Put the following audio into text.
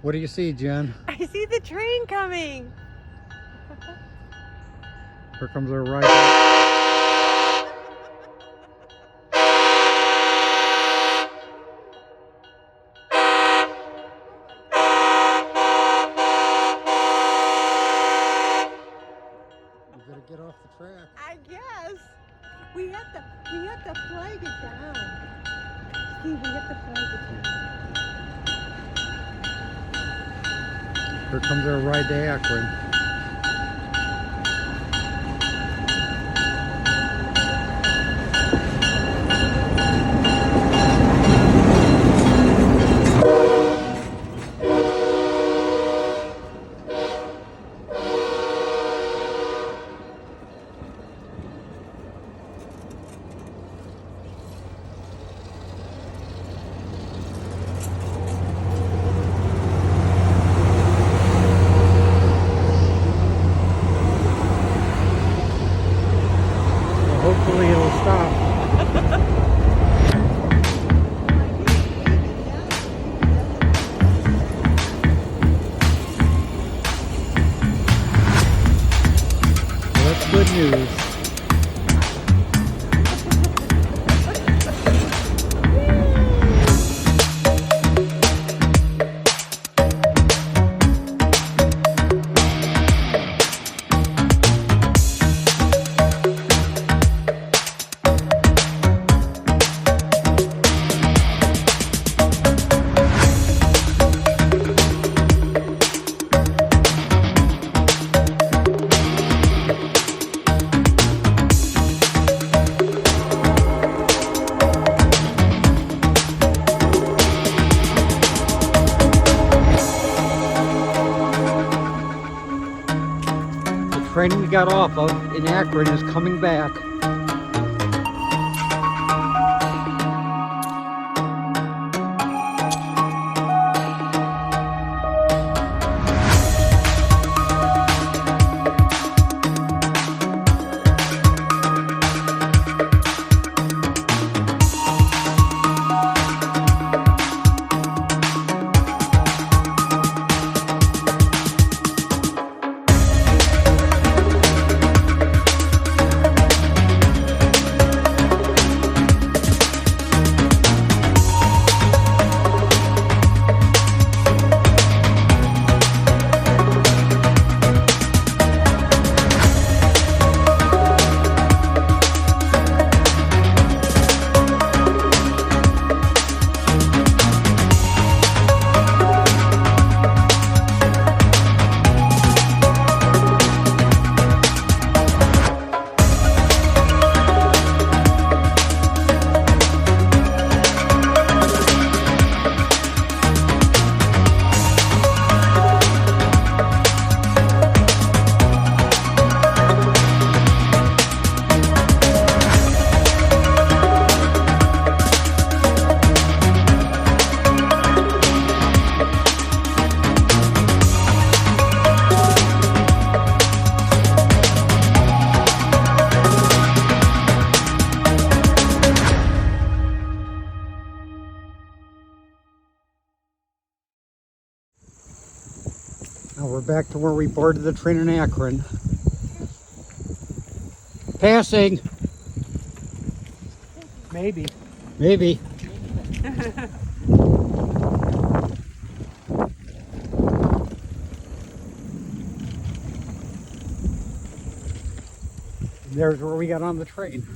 What do you see, Jen? I see the train coming. Here comes our ride. We gotta get off the track. I guess. We have to flag it down. Steve, we have to flag it down. Here comes our ride to Akron. Hopefully it'll stop. Well, that's good news. The train we got off of in Akron is coming back. Now we're back to where we boarded the train in Akron. Passing. Maybe. Maybe. There's where we got on the train.